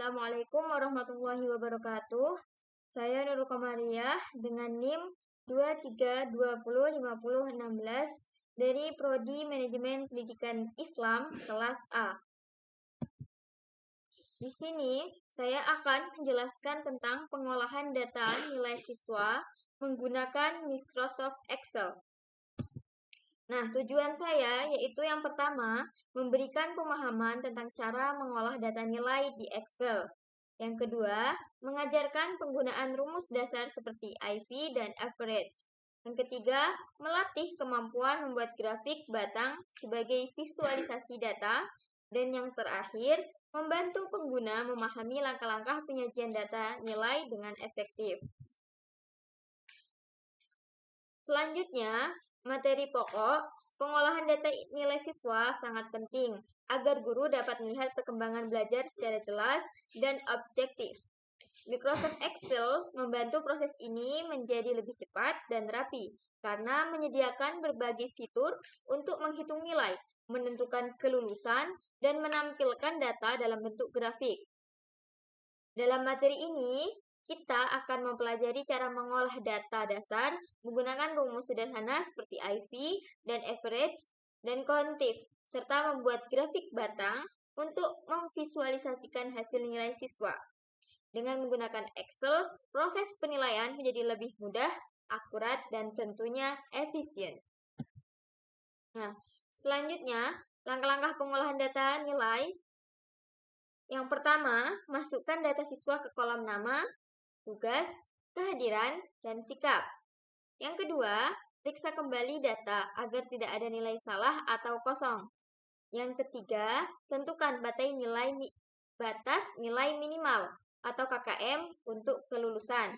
Assalamualaikum warahmatullahi wabarakatuh. Saya Nurul Komariah dengan NIM 23205016 dari Prodi Manajemen Pendidikan Islam kelas A. Di sini saya akan menjelaskan tentang pengolahan data nilai siswa menggunakan Microsoft Excel. Nah, tujuan saya yaitu yang pertama, memberikan pemahaman tentang cara mengolah data nilai di Excel. Yang kedua, mengajarkan penggunaan rumus dasar seperti IV dan average. Yang ketiga, melatih kemampuan membuat grafik batang sebagai visualisasi data. Dan yang terakhir, membantu pengguna memahami langkah-langkah penyajian data nilai dengan efektif. Selanjutnya, materi pokok, pengolahan data nilai siswa sangat penting agar guru dapat melihat perkembangan belajar secara jelas dan objektif. Microsoft Excel membantu proses ini menjadi lebih cepat dan rapi karena menyediakan berbagai fitur untuk menghitung nilai, menentukan kelulusan, dan menampilkan data dalam bentuk grafik. Dalam materi ini, kita akan mempelajari cara mengolah data dasar menggunakan rumus sederhana seperti IV dan average dan kontif, serta membuat grafik batang untuk memvisualisasikan hasil nilai siswa. Dengan menggunakan Excel, proses penilaian menjadi lebih mudah, akurat, dan tentunya efisien. Nah, selanjutnya, langkah-langkah pengolahan data nilai. Yang pertama, masukkan data siswa ke kolom nama, tugas, kehadiran, dan sikap. Yang kedua, periksa kembali data agar tidak ada nilai salah atau kosong. Yang ketiga, tentukan batas nilai minimal atau KKM untuk kelulusan.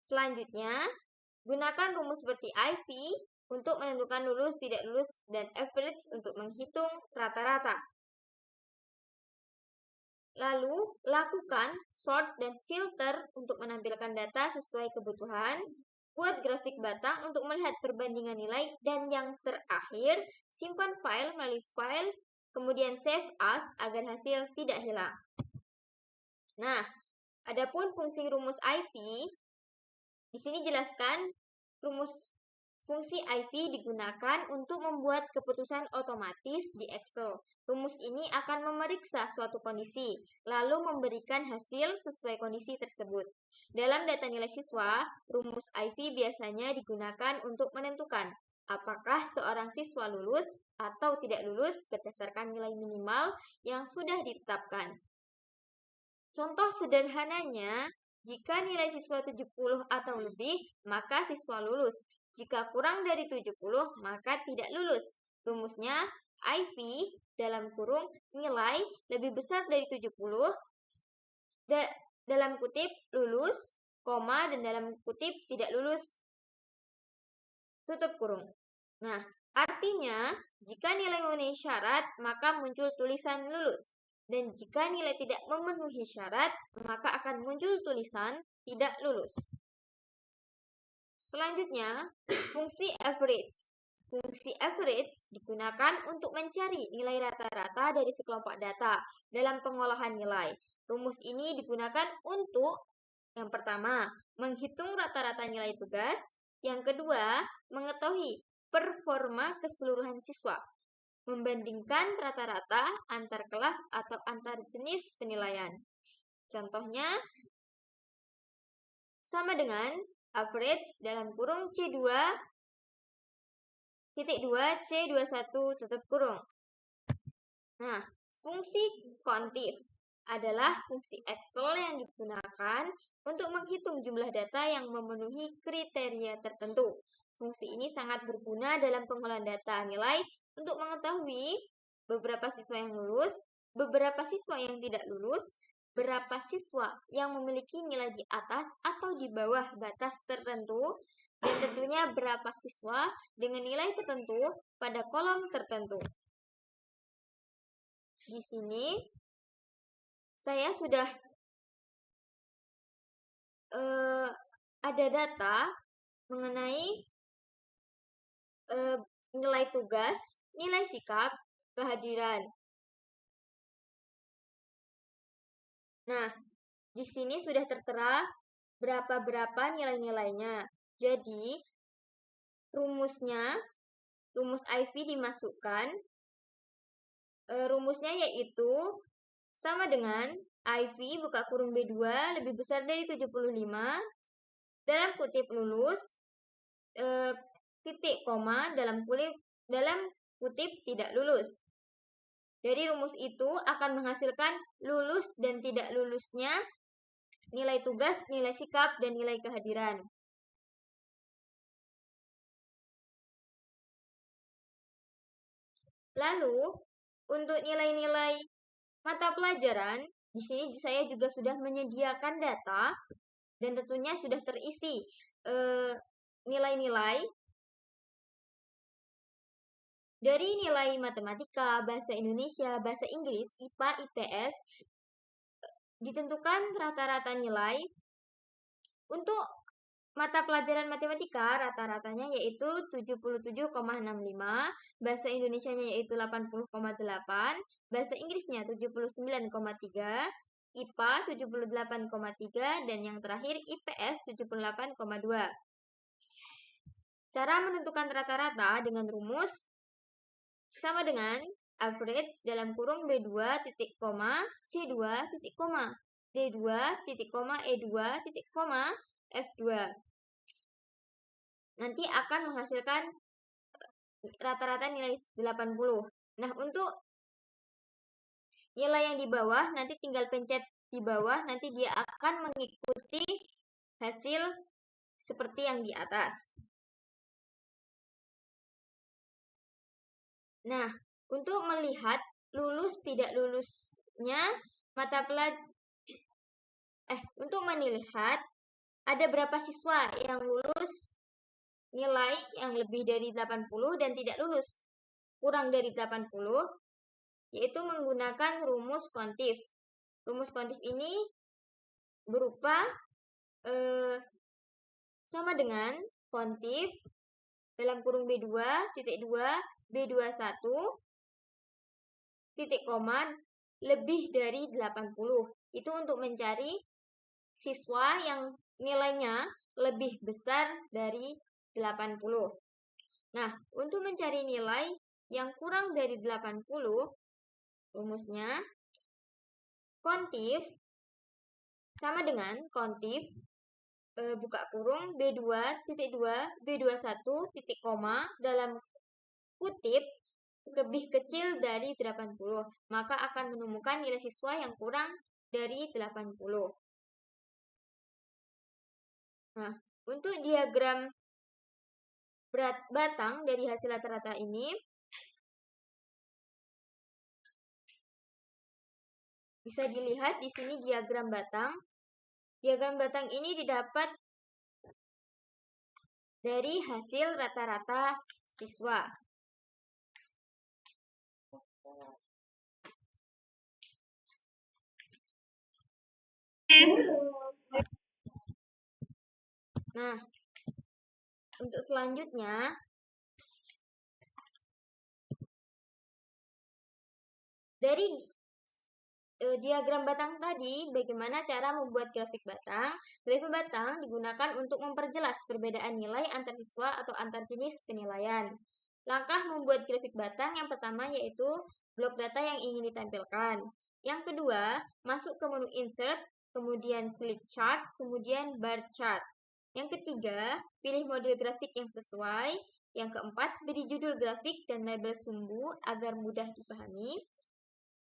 Selanjutnya, gunakan rumus seperti IV untuk menentukan lulus, tidak lulus, dan average untuk menghitung rata-rata. Lalu, lakukan sort dan filter untuk menampilkan data sesuai kebutuhan. Buat grafik batang untuk melihat perbandingan nilai. Dan yang terakhir, simpan file melalui file, kemudian save as agar hasil tidak hilang. Nah, adapun fungsi rumus IV, di sini jelaskan fungsi IV digunakan untuk membuat keputusan otomatis di Excel. Rumus ini akan memeriksa suatu kondisi, lalu memberikan hasil sesuai kondisi tersebut. Dalam data nilai siswa, rumus IV biasanya digunakan untuk menentukan apakah seorang siswa lulus atau tidak lulus berdasarkan nilai minimal yang sudah ditetapkan. Contoh sederhananya, jika nilai siswa 70 atau lebih, maka siswa lulus. Jika kurang dari 70, maka tidak lulus. Rumusnya, IV dalam kurung nilai lebih besar dari 70, dalam kutip lulus, koma, dan dalam kutip tidak lulus, tutup kurung. Nah, artinya, jika nilai memenuhi syarat, maka muncul tulisan lulus. Dan jika nilai tidak memenuhi syarat, maka akan muncul tulisan tidak lulus. Selanjutnya, fungsi average. Fungsi average digunakan untuk mencari nilai rata-rata dari sekelompok data dalam pengolahan nilai. Rumus ini digunakan untuk yang pertama, menghitung rata-rata nilai tugas. Yang kedua, mengetahui performa keseluruhan siswa. Membandingkan rata-rata antar kelas atau antar jenis penilaian. Contohnya, sama dengan average dalam kurung C2.2C21 tutup kurung. Nah, fungsi kontif adalah fungsi Excel yang digunakan untuk menghitung jumlah data yang memenuhi kriteria tertentu. Fungsi ini sangat berguna dalam pengolahan data nilai untuk mengetahui beberapa siswa yang lulus, beberapa siswa yang tidak lulus, berapa siswa yang memiliki nilai di atas atau di bawah batas tertentu, dan tentunya berapa siswa dengan nilai tertentu pada kolom tertentu. Di sini saya sudah ada data mengenai nilai tugas, nilai sikap, kehadiran. Nah, di sini sudah tertera berapa nilai-nilainya. Jadi, rumus IV dimasukkan. Rumusnya yaitu sama dengan IV buka kurung B2 lebih besar dari 75, dalam kutip lulus, titik koma dalam kutip tidak lulus. Dari rumus itu akan menghasilkan lulus dan tidak lulusnya nilai tugas, nilai sikap, dan nilai kehadiran. Lalu, untuk nilai-nilai mata pelajaran, di sini saya juga sudah menyediakan data dan tentunya sudah terisi nilai-nilai dari nilai matematika, bahasa Indonesia, bahasa Inggris, IPA, IPS, ditentukan rata-rata nilai. Untuk mata pelajaran matematika rata-ratanya yaitu 77,65, bahasa Indonesianya yaitu 80,8, bahasa Inggrisnya 79,3, IPA 78,3, dan yang terakhir IPS 78,2. Cara menentukan rata-rata dengan rumus sama dengan average dalam kurung B2 titik koma C2 titik koma D2 titik koma E2 titik koma F2. Nanti akan menghasilkan rata-rata nilai 80. Nah, untuk nilai yang di bawah nanti tinggal pencet di bawah, nanti dia akan mengikuti hasil seperti yang di atas. Nah, untuk melihat lulus tidak lulusnya mata pelajaran untuk melihat ada berapa siswa yang lulus nilai yang lebih dari 80 dan tidak lulus kurang dari 80, yaitu menggunakan rumus kontif. Rumus kontif ini berupa sama dengan kontif dalam kurung B2 titik 2 B21 titik koma lebih dari 80. Itu untuk mencari siswa yang nilainya lebih besar dari 80. Nah, untuk mencari nilai yang kurang dari 80, rumusnya kontif sama dengan kontif buka kurung B2 titik 2 B21 titik koma dalam kutip lebih kecil dari 80, maka akan menemukan nilai siswa yang kurang dari 80. Nah, untuk diagram berat batang dari hasil rata-rata ini bisa dilihat di sini diagram batang. Diagram batang ini didapat dari hasil rata-rata siswa. Nah, untuk selanjutnya dari diagram batang tadi, bagaimana cara membuat grafik batang? Grafik batang digunakan untuk memperjelas perbedaan nilai antar siswa atau antar jenis penilaian. Langkah membuat grafik batang yang pertama yaitu blok data yang ingin ditampilkan. Yang kedua, masuk ke menu insert, kemudian klik chart, kemudian bar chart. Yang ketiga, pilih model grafik yang sesuai. Yang keempat, beri judul grafik dan label sumbu agar mudah dipahami.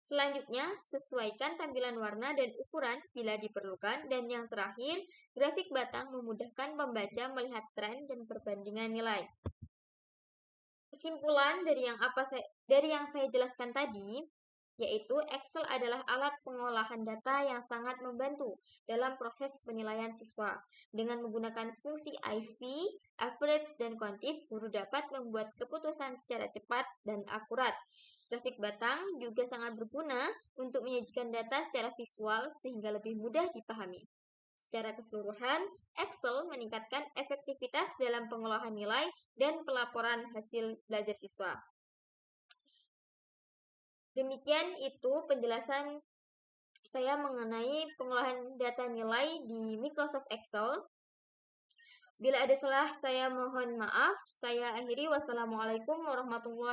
Selanjutnya, sesuaikan tampilan warna dan ukuran bila diperlukan. Dan yang terakhir, grafik batang memudahkan pembaca melihat tren dan perbandingan nilai. Kesimpulan dari yang saya jelaskan tadi, yaitu Excel adalah alat pengolahan data yang sangat membantu dalam proses penilaian siswa. Dengan menggunakan fungsi IV, average, dan kontif, guru dapat membuat keputusan secara cepat dan akurat. Grafik batang juga sangat berguna untuk menyajikan data secara visual sehingga lebih mudah dipahami. Secara keseluruhan, Excel meningkatkan efektivitas dalam pengolahan nilai dan pelaporan hasil belajar siswa. Demikian itu penjelasan saya mengenai pengolahan data nilai di Microsoft Excel. Bila ada salah, saya mohon maaf. Saya akhiri. Wassalamualaikum warahmatullahi wabarakatuh.